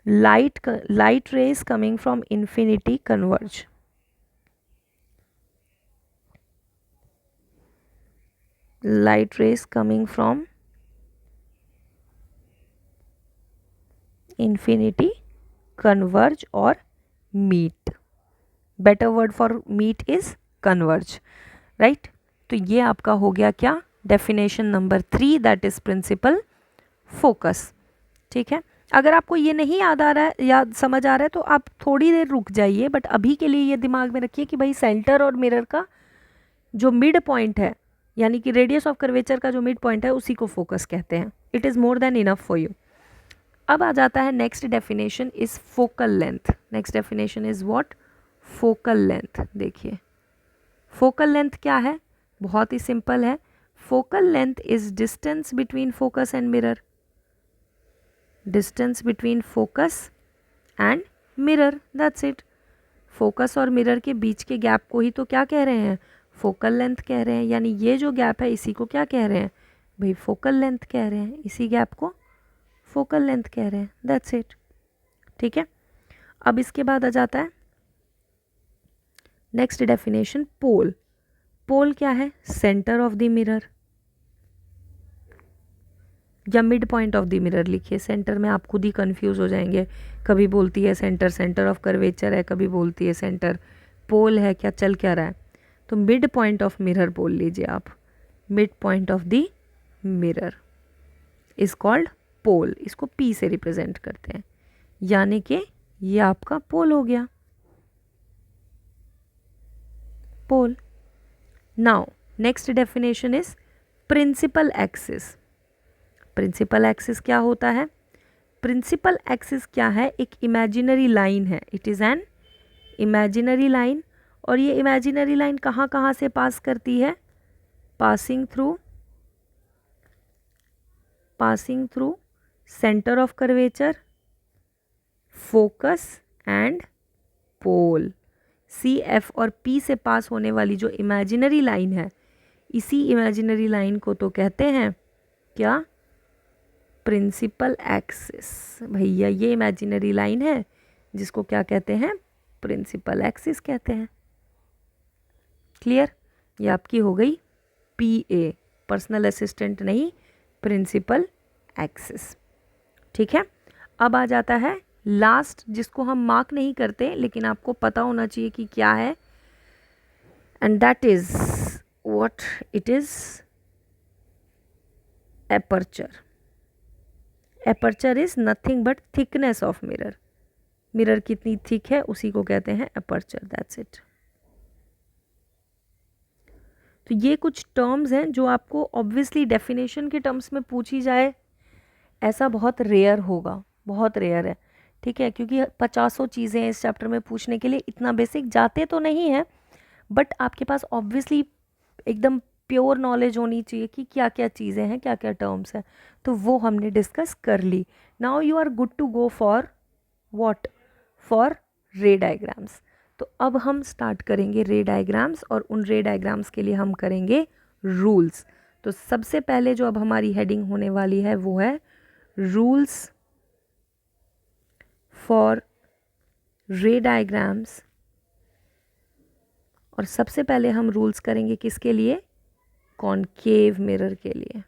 light rays coming from infinity converge. Light rays coming from infinity converge or meet. Better word for meet is converge, right? तो ये आपका हो गया क्या, definition number 3, that is principal focus. ठीक है, अगर आपको ये नहीं याद आ रहा है या समझ आ रहा है तो आप थोड़ी देर रुक जाइए, बट अभी के लिए ये दिमाग में रखिए कि भाई सेंटर और मिरर का जो मिड पॉइंट है, यानी कि रेडियस ऑफ कर्वेचर का जो मिड पॉइंट है उसी को फोकस कहते हैं। It is more than enough for you. अब आ जाता है next definition is focal length. Next definition is what, focal length. देखिए फोकल लेंथ क्या है, बहुत ही सिंपल है। Focal length is distance between focus and mirror, distance between focus and mirror, that's it. Focus और मिरर के बीच के गैप को ही तो क्या कह रहे हैं, फोकल लेंथ कह रहे हैं। यानी ये जो गैप है इसी को क्या कह रहे हैं भाई, फोकल लेंथ कह रहे हैं, इसी गैप को फोकल लेंथ कह रहे हैं, दैट्स इट। ठीक है, अब इसके बाद आ जाता है नेक्स्ट डेफिनेशन, पोल। पोल क्या है, सेंटर ऑफ द मिरर या mid point of the mirror लिखिए। सेंटर में आप खुद ही कंफ्यूज हो जाएंगे, कभी बोलती है सेंटर सेंटर ऑफ कर्वेचर है, कभी बोलती है सेंटर, पोल है, क्या चल क्या रहा है। तो मिड पॉइंट ऑफ मिरर बोल लीजिए आप, mid point of the mirror is called pole. इसको पी से रिप्रेजेंट करते हैं, यानी कि ये आपका पोल हो गया, pole. Now next definition is principal axis. Principal axis क्या होता है, प्रिंसिपल एक्सिस क्या है, एक इमेजिनरी लाइन है, it is an imaginary line. और ये इमेजिनरी लाइन कहाँ कहाँ से पास करती है, passing through centre of curvature, focus and pole. C F और पी से पास होने वाली जो इमेजिनरी लाइन है, इसी इमेजिनरी लाइन को तो कहते हैं क्या, प्रिंसिपल एक्सिस। भैया ये इमेजिनरी लाइन है जिसको क्या कहते हैं, प्रिंसिपल एक्सिस कहते हैं। क्लियर, ये आपकी हो गई पीए, पर्सनल असिस्टेंट नहीं, प्रिंसिपल एक्सिस। ठीक है, अब आ जाता है लास्ट, जिसको हम मार्क नहीं करते लेकिन आपको पता होना चाहिए कि क्या है, and that is what it is, aperture. Aperture is nothing but thickness of mirror. Mirror कितनी थिक है उसी को कहते हैं एपर्चर, दैट्स इट। तो ये कुछ टर्म्स हैं जो आपको ऑब्वियसली डेफिनेशन के टर्म्स में पूछी जाए ऐसा बहुत रेयर होगा, बहुत रेयर है। ठीक है, क्योंकि 50 चीज़ें इस चैप्टर में पूछने के लिए, इतना बेसिक जाते तो नहीं है, बट आपके पास ऑब्वियसली एकदम प्योर नॉलेज होनी चाहिए कि क्या क्या चीज़ें हैं, क्या क्या टर्म्स हैं, तो वो हमने डिस्कस कर ली। Now you are good to go for what, for ray diagrams. तो अब हम स्टार्ट करेंगे रे डायग्राम्स, और उन रे डायग्राम्स के लिए हम करेंगे रूल्स। तो सबसे पहले जो अब हमारी हेडिंग होने वाली है वो है रूल्स फॉर रे डायग्राम्स। और सबसे पहले हम रूल्स करेंगे किसके लिए, कॉनकेव मिरर के लिए।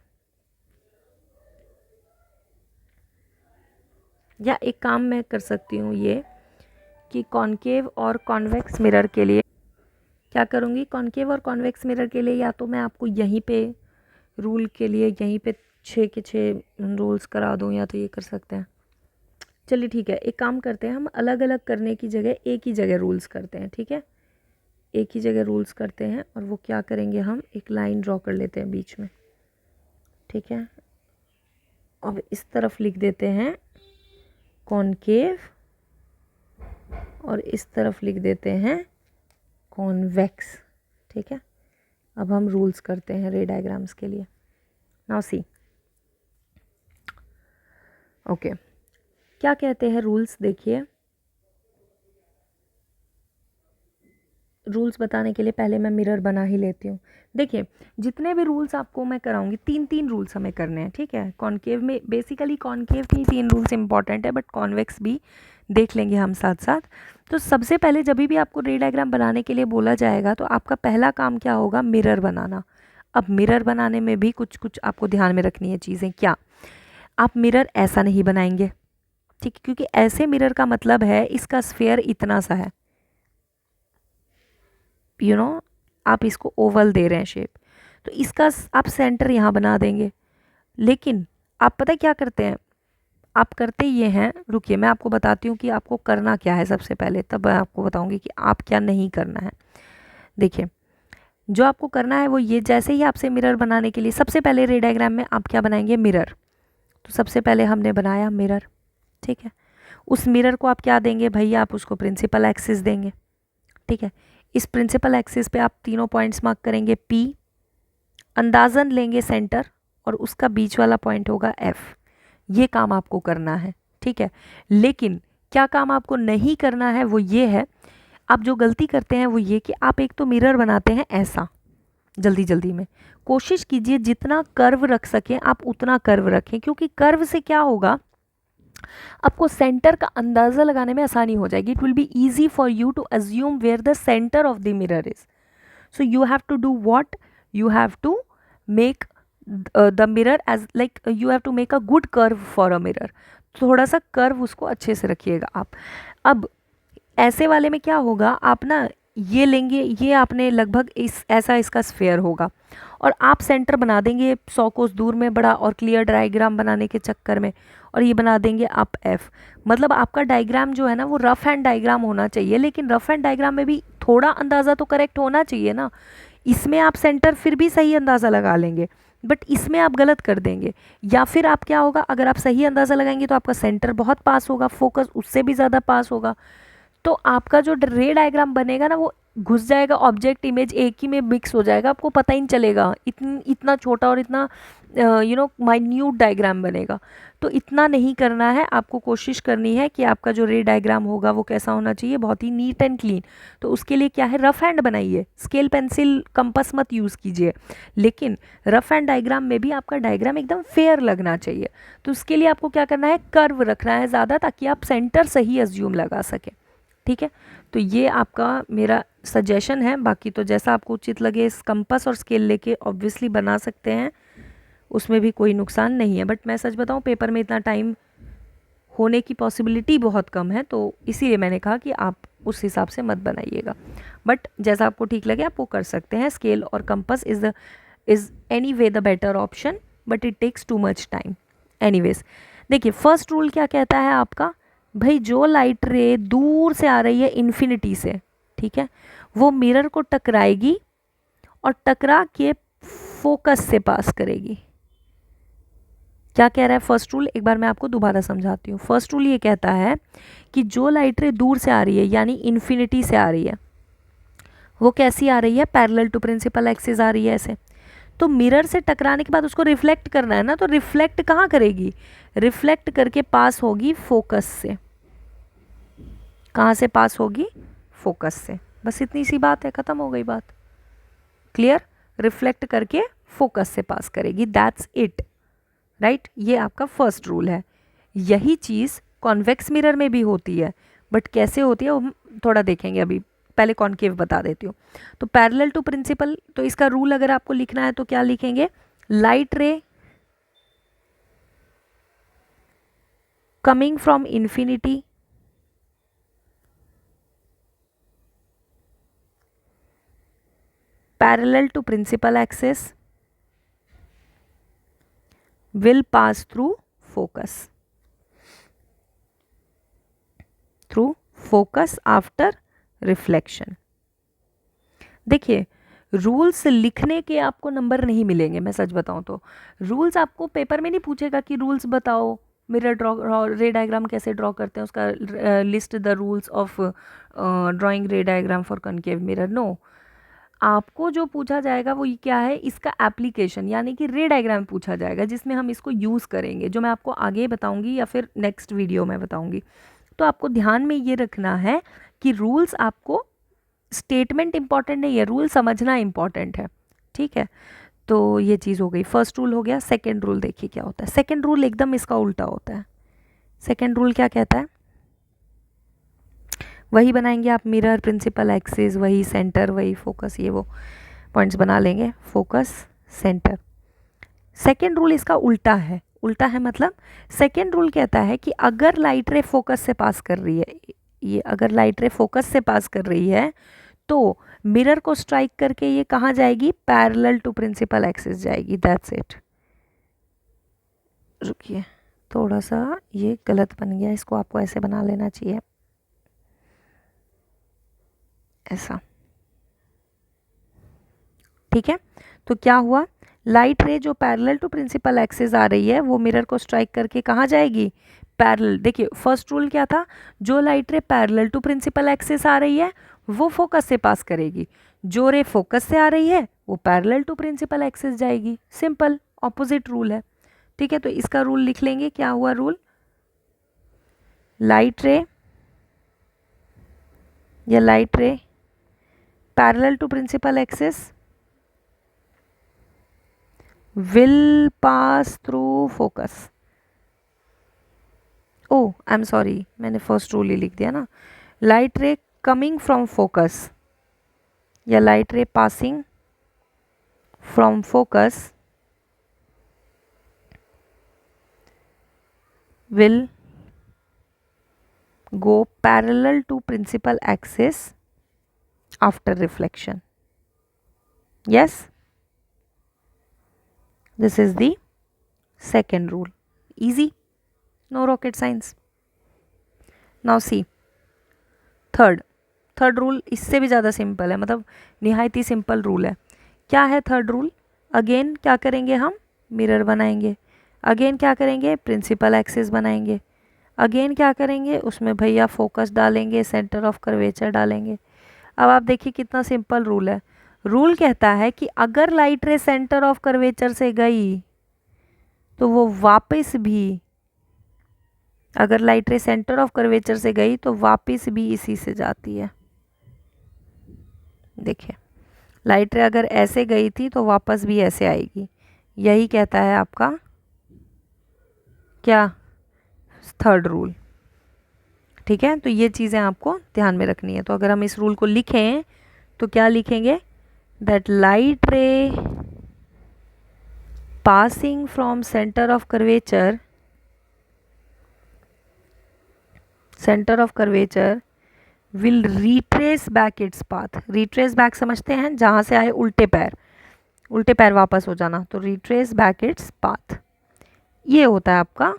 या एक काम मैं कर सकती हूँ ये, कि कॉनकेव और कॉन्वेक्स मिरर के लिए क्या करूँगी, कॉनकेव और कॉन्वेक्स मिरर के लिए या तो मैं आपको यहीं पे रूल के लिए यहीं पे 6 के 6 रूल्स करा दूँ, या तो ये कर सकते हैं। चलिए ठीक है, एक काम करते हैं, हम अलग अलग करने की जगह एक ही जगह रूल्स करते हैं, ठीक है। एक ही जगह रूल्स करते हैं और वो क्या करेंगे, हम एक लाइन ड्रॉ कर लेते हैं बीच में, ठीक है। अब इस तरफ लिख देते हैं कॉनकेव और इस तरफ लिख देते हैं कॉन्वेक्स, ठीक है। अब हम रूल्स करते हैं रे डायग्राम्स के लिए। नाउ सी, ओके, क्या कहते हैं रूल्स, देखिए रूल्स बताने के लिए पहले मैं मिरर बना ही लेती हूँ। देखिए जितने भी रूल्स आपको मैं कराऊंगी, 3 रूल्स हमें करने हैं, ठीक है। कॉनकेव में बेसिकली कॉनकेव के 3 रूल्स इंपॉर्टेंट है, बट कॉन्वेक्स भी देख लेंगे हम साथ साथ। तो सबसे पहले जब भी आपको रे डायग्राम बनाने के लिए बोला जाएगा तो आपका पहला काम क्या होगा, मिरर बनाना। अब मिरर बनाने में भी कुछ कुछ आपको ध्यान में रखनी है चीज़ें। क्या, आप मिरर ऐसा नहीं बनाएंगे, ठीक है, क्योंकि ऐसे मिरर का मतलब है इसका स्फेयर इतना सा है, यू नो, आप इसको ओवल दे रहे हैं शेप, तो इसका आप सेंटर यहाँ बना देंगे। लेकिन आप पता है क्या करते हैं, आप करते ये हैं, रुकिए मैं आपको बताती हूँ कि आपको करना क्या है सबसे पहले, तब मैं आपको बताऊँगी कि आप क्या नहीं करना है। देखिए जो आपको करना है वो ये, जैसे ही आपसे मिरर बनाने के लिए सबसे पहले रे डायग्राम में आप क्या बनाएंगे, मिरर। तो सबसे पहले हमने बनाया मिरर, ठीक है। उस मिरर को आप क्या देंगे भैया, आप उसको प्रिंसिपल एक्सिस देंगे, ठीक है। इस प्रिंसिपल एक्सिस पे आप तीनों पॉइंट्स मार्क करेंगे, P, अंदाजन लेंगे सेंटर और उसका बीच वाला पॉइंट होगा F। ये काम आपको करना है, ठीक है। लेकिन क्या काम आपको नहीं करना है वो ये है, आप जो गलती करते हैं वो ये कि आप एक तो मिरर बनाते हैं ऐसा जल्दी जल्दी में। कोशिश कीजिए जितना कर्व रख सकें आप उतना कर्व रखें, क्योंकि कर्व से क्या होगा, आपको सेंटर का अंदाज़ा लगाने में आसानी हो जाएगी। It will be easy for you to assume where the centre of the mirror is. So you have to do what, you have to make the mirror edge like, you have to make a good curve for a mirror. थोड़ा सा कर्व उसको अच्छे से रखिएगा आप। अब ऐसे वाले में क्या होगा, आप ना ये लेंगे, ये आपने लगभग इस ऐसा इसका स्फेयर होगा और आप सेंटर बना देंगे 100 कोस दूर में बड़ा, और क्लियर डायग्राम बनाने के चक्कर में, और ये बना देंगे आप F। मतलब आपका डायग्राम जो है ना वो रफ एंड डायग्राम होना चाहिए, लेकिन रफ एंड डायग्राम में भी थोड़ा अंदाज़ा तो करेक्ट होना चाहिए ना। इसमें आप सेंटर फिर भी सही अंदाज़ा लगा लेंगे, बट इसमें आप गलत कर देंगे। या फिर आप क्या होगा, अगर आप सही अंदाज़ा लगाएंगे तो आपका सेंटर बहुत पास होगा, फोकस उससे भी ज़्यादा पास होगा, तो आपका जो रे डायग्राम बनेगा ना वो घुस जाएगा, ऑब्जेक्ट इमेज एक ही में मिक्स हो जाएगा, आपको पता ही नहीं चलेगा, इतना छोटा और इतना माइन्यूट डायग्राम बनेगा। तो इतना नहीं करना है, आपको कोशिश करनी है कि आपका जो रे डायग्राम होगा वो कैसा होना चाहिए, बहुत ही नीट एंड क्लीन। तो उसके लिए क्या है, रफ हैंड बनाइए, स्केल पेंसिल कंपास मत यूज़ कीजिए, लेकिन रफ हैंड डायग्राम में भी आपका डायग्राम एकदम फेयर लगना चाहिए। तो उसके लिए आपको क्या करना है, कर्व रखना है ज़्यादा, ताकि आप सेंटर सही अज्यूम लगा सकें, ठीक है। तो ये आपका मेरा सजेशन है, बाकी तो जैसा आपको उचित लगे इस कंपास और स्केल लेके ऑब्वियसली बना सकते हैं, उसमें भी कोई नुकसान नहीं है। बट मैं सच बताऊं, पेपर में इतना टाइम होने की पॉसिबिलिटी बहुत कम है, तो इसीलिए मैंने कहा कि आप उस हिसाब से मत बनाइएगा। बट जैसा आपको ठीक लगे आप वो कर सकते हैं। स्केल और compass is anyway the better option, but it takes too much time. Anyways, देखिए फर्स्ट रूल क्या कहता है आपका, भाई जो लाइट रे दूर से आ रही है इन्फिनिटी से, ठीक है, वो मिरर को टकराएगी और टकरा के फोकस से पास करेगी। क्या कह रहा है फर्स्ट रूल, एक बार मैं आपको दोबारा समझाती हूँ। फर्स्ट रूल ये कहता है कि जो लाइट रे दूर से आ रही है, यानी इन्फिनिटी से आ रही है, वो कैसी आ रही है, पैरेलल टू प्रिंसिपल एक्सिस आ रही है ऐसे। तो मिरर से टकराने के बाद उसको रिफ्लेक्ट करना है ना, तो रिफ्लेक्ट कहाँ करेगी, रिफ्लेक्ट करके पास होगी फोकस से। कहाँ से पास होगी, फोकस से। बस इतनी सी बात है, खत्म हो गई बात, क्लियर। रिफ्लेक्ट करके फोकस से पास करेगी, दैट्स इट, राइट। ये आपका फर्स्ट रूल है। यही चीज़ कॉन्वेक्स मिरर में भी होती है, बट कैसे होती है वो हम थोड़ा देखेंगे, अभी पहले कॉन्केव बता देती हूँ। तो पैरेलल टू प्रिंसिपल, तो इसका रूल अगर आपको लिखना है तो क्या लिखेंगे, light ray coming from infinity parallel to principal axis will pass through focus after reflection. देखिए, रूल्स लिखने के आपको नंबर नहीं मिलेंगे, मैं सच बताऊं तो। रूल्स आपको पेपर में नहीं पूछेगा कि रूल्स बताओ, मिरर ड्रॉ रे डायग्राम कैसे ड्रॉ करते हैं, उसका list the rules of drawing ray diagram for concave mirror. No, आपको जो पूछा जाएगा वो क्या है, इसका एप्लीकेशन, यानी कि रे डायग्राम पूछा जाएगा जिसमें हम इसको यूज़ करेंगे, जो मैं आपको आगे बताऊंगी या फिर नेक्स्ट वीडियो में बताऊंगी। तो आपको ध्यान में ये रखना है कि रूल्स, आपको स्टेटमेंट इंपॉर्टेंट नहीं है, रूल समझना इंपॉर्टेंट है, ठीक है। तो ये चीज़ हो गई, फर्स्ट रूल हो गया। सेकेंड रूल देखिए क्या होता है। सेकेंड रूल एकदम इसका उल्टा होता है। सेकेंड रूल क्या कहता है, वही बनाएंगे आप, मिरर, प्रिंसिपल एक्सिस, वही सेंटर, वही फोकस, ये वो पॉइंट्स बना लेंगे, फोकस, सेंटर। सेकेंड रूल इसका उल्टा है। उल्टा है मतलब, सेकेंड रूल कहता है कि अगर लाइट रे फोकस से पास कर रही है, ये अगर लाइट रे फोकस से पास कर रही है तो मिरर को स्ट्राइक करके ये कहाँ जाएगी, पैरेलल टू प्रिंसिपल एक्सिस जाएगी। That's it. रुकिए, थोड़ा सा ये गलत बन गया, इसको आपको ऐसे बना लेना चाहिए, ऐसा, ठीक है। तो क्या हुआ, लाइट रे जो पैरेलल टू प्रिंसिपल एक्सिस आ रही है वो मिरर को स्ट्राइक करके कहाँ जाएगी, पैरेलल। देखिए फर्स्ट रूल क्या था, जो light ray parallel to principal axis आ रही है वो फोकस से पास करेगी, जो रे फोकस से आ रही है वो पैरेलल टू प्रिंसिपल एक्सिस जाएगी। सिंपल ऑपोजिट रूल है, ठीक है। तो इसका रूल लिख लेंगे, क्या हुआ रूल, लाइट रे या light ray parallel to principal axis will pass through focus. oh I'm sorry, मैंने फर्स्ट रूल ही लिख दिया ना। Light ray coming from focus या light ray passing from focus will go parallel to principal axis after reflection. Yes, this is the second rule. Easy, no rocket science. Now see third rule इससे भी ज़्यादा सिंपल है, मतलब निहायत ही सिंपल रूल है। क्या है थर्ड रूल, अगेन क्या करेंगे हम, मिरर बनाएंगे, अगेन क्या करेंगे, प्रिंसिपल एक्सिस बनाएंगे, अगेन क्या करेंगे, उसमें भैया फोकस डालेंगे, सेंटर ऑफ कर्वेचर डालेंगे। अब आप देखिए कितना सिंपल रूल है। रूल कहता है कि अगर लाइट रे सेंटर ऑफ कर्वेचर से गई तो वो वापस भी, अगर लाइट रे सेंटर ऑफ कर्वेचर से गई तो वापस भी इसी से जाती है। देखिए लाइट रे अगर ऐसे गई थी तो वापस भी ऐसे आएगी, यही कहता है आपका क्या, थर्ड रूल, ठीक है। तो ये चीज़ें आपको ध्यान में रखनी है। तो अगर हम इस रूल को लिखें तो क्या लिखेंगे, that light ray passing from centre of curvature, centre of curvature will retrace back its path. Retrace back समझते हैं, जहाँ से आए उल्टे पैर वापस हो जाना, तो रिट्रेस बैक इट्स पाथ। ये होता है आपका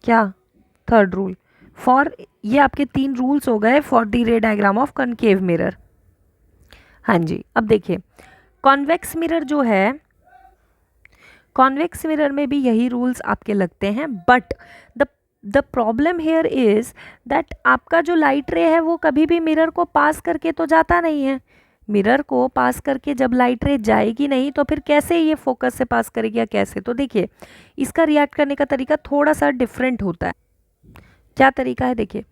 क्या, थर्ड रूल फॉर, ये आपके 3 रूल्स हो गए फॉर द रे डायग्राम ऑफ कनकेव मिरर। हाँ जी, अब देखिए कॉन्वेक्स मिरर जो है, कॉन्वेक्स मिरर में भी यही रूल्स आपके लगते हैं, but the problem here is that आपका जो लाइट रे है वो कभी भी मिरर को पास करके तो जाता नहीं है। मिरर को पास करके जब लाइट रे जाएगी नहीं तो फिर कैसे ये फोकस से पास करेगी या कैसे। तो देखिए इसका रिएक्ट करने का तरीका थोड़ा सा डिफरेंट होता है। क्या तरीका है, देखिए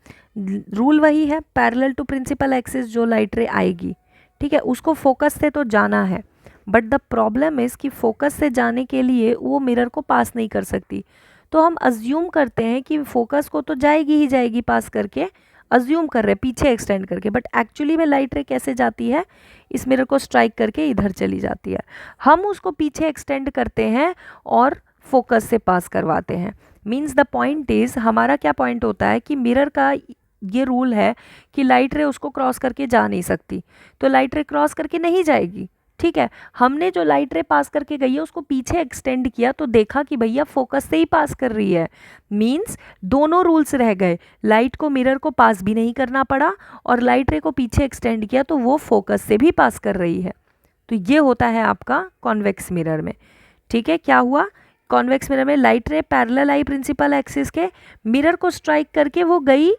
रूल वही है, पैरेलल टू प्रिंसिपल एक्सिस जो लाइट रे आएगी, ठीक है, उसको फोकस से तो जाना है, बट द प्रॉब्लम इज कि फोकस से जाने के लिए वो मिरर को पास नहीं कर सकती। तो हम अज्यूम करते हैं कि फोकस को तो जाएगी ही जाएगी पास करके, अज्यूम कर रहे हैं पीछे एक्सटेंड करके, बट एक्चुअली में लाइट रे कैसे जाती है, इस मिरर को स्ट्राइक करके इधर चली जाती है। हम उसको पीछे एक्सटेंड करते हैं और फोकस से पास करवाते हैं। मीन्स द पॉइंट इज, हमारा क्या पॉइंट होता है कि मिरर का ये रूल है कि लाइट रे उसको क्रॉस करके जा नहीं सकती, तो लाइट रे क्रॉस करके नहीं जाएगी। ठीक है, हमने जो लाइट रे पास करके गई है उसको पीछे एक्सटेंड किया तो देखा कि भैया फोकस से ही पास कर रही है, मींस दोनों रूल्स रह गए, लाइट को मिरर को पास भी नहीं करना पड़ा और लाइट रे को पीछे एक्सटेंड किया तो वो फोकस से भी पास कर रही है। तो ये होता है आपका कॉन्वेक्स मिरर में। ठीक है, क्या हुआ, कॉन्वेक्स मिरर में लाइट रे पैरेलल आई प्रिंसिपल एक्सिस के, मिरर को स्ट्राइक करके वो गई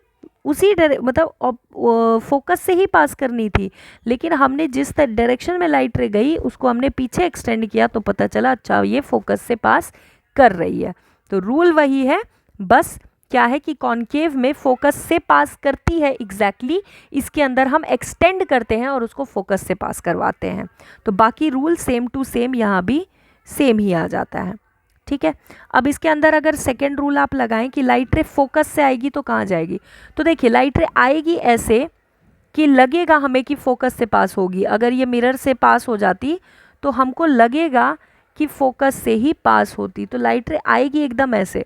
उसी मतलब फोकस से ही पास करनी थी, लेकिन हमने जिस डायरेक्शन में लाइट रे गई उसको हमने पीछे एक्सटेंड किया तो पता चला अच्छा ये फोकस से पास कर रही है। तो रूल वही है, बस क्या है कि कॉन्केव में फोकस से पास करती है एग्जैक्टली, इसके अंदर हम एक्सटेंड करते हैं और उसको फोकस से पास करवाते हैं। तो बाकी रूल सेम टू सेम यहाँ भी सेम ही आ जाता है। ठीक है, अब इसके अंदर अगर सेकेंड रूल आप लगाएं कि लाइट रे फोकस से आएगी तो कहाँ जाएगी, तो देखिए लाइट रे आएगी ऐसे कि लगेगा हमें कि फोकस से पास होगी, अगर ये मिरर से पास हो जाती तो हमको लगेगा कि फोकस से ही पास होती, तो लाइट रे आएगी एकदम ऐसे।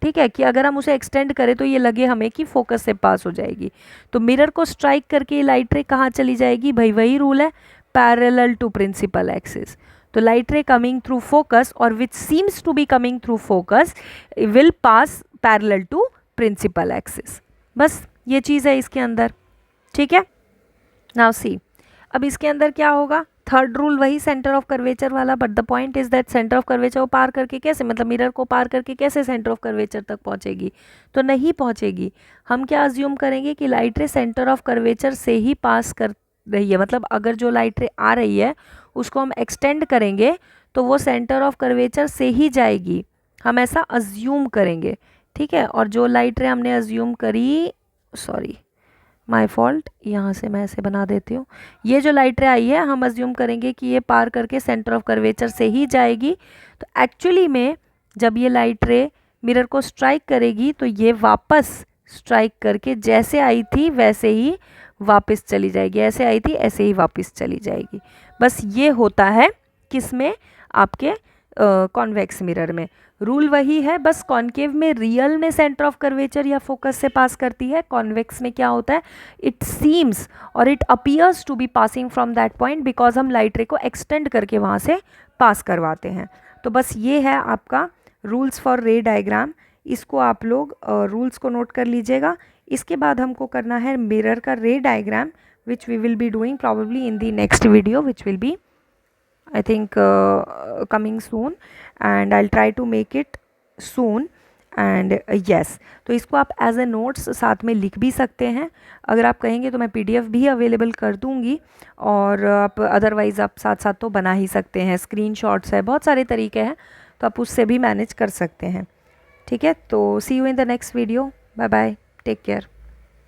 ठीक है, कि अगर हम उसे एक्सटेंड करें तो ये लगे हमें कि फोकस से पास हो जाएगी, तो मिरर को स्ट्राइक करके लाइट रे कहाँ चली जाएगी, भाई वही रूल है, पैरेलल टू प्रिंसिपल एक्सिस। तो light ray coming through focus और which seems to be coming through focus will pass parallel to principal axis, बस ये चीज़ है इसके अंदर। ठीक है, नाउ सी, अब इसके अंदर क्या होगा, थर्ड रूल वही सेंटर ऑफ कर्वेचर वाला, but the point is that centre of curvature को पार करके कैसे, मतलब मिरर को पार करके कैसे सेंटर ऑफ कर्वेचर तक पहुंचेगी, तो नहीं पहुंचेगी। हम क्या अज्यूम करेंगे कि लाइट रे सेंटर ऑफ कर्वेचर से ही पास कर रही है, मतलब अगर जो लाइट रे आ रही है उसको हम एक्सटेंड करेंगे तो वो सेंटर ऑफ कर्वेचर से ही जाएगी, हम ऐसा अज्यूम करेंगे। ठीक है, और जो लाइट रे हमने अज्यूम करी, सॉरी माय फॉल्ट, यहाँ से मैं ऐसे बना देती हूँ, ये जो लाइट रे आई है हम अज्यूम करेंगे कि ये पार करके सेंटर ऑफ कर्वेचर से ही जाएगी, तो एक्चुअली में जब ये लाइट रे मिरर को स्ट्राइक करेगी तो ये वापस स्ट्राइक करके जैसे आई थी वैसे ही वापस चली जाएगी, ऐसे आई थी ऐसे ही वापस चली जाएगी। बस ये होता है किसमें, आपके कॉन्वेक्स मिरर में। रूल वही है, बस कॉन्केव में रियल में सेंटर ऑफ कर्वेचर या फोकस से पास करती है, कॉन्वेक्स में क्या होता है, इट सीम्स और it appears to be passing from that point because हम लाइट रे को एक्सटेंड करके वहाँ से पास करवाते हैं। तो बस ये है आपका रूल्स फॉर रे डायग्राम, इसको आप लोग रूल्स को नोट कर लीजिएगा। इसके बाद हमको करना है मिरर का ray diagram, which we will be doing probably in the next video which will be I think coming soon and I'll try to make it soon and yes, तो इसको आप एज ए नोट्स साथ में लिख भी सकते हैं, अगर आप कहेंगे तो मैं PDF भी अवेलेबल कर दूंगी, और आप अदरवाइज़ आप साथ साथ तो बना ही सकते हैं, स्क्रीनशॉट्स है, बहुत सारे तरीके हैं, तो आप उससे भी मैनेज कर सकते हैं। ठीक है, तो see you in the next video, bye bye, take care.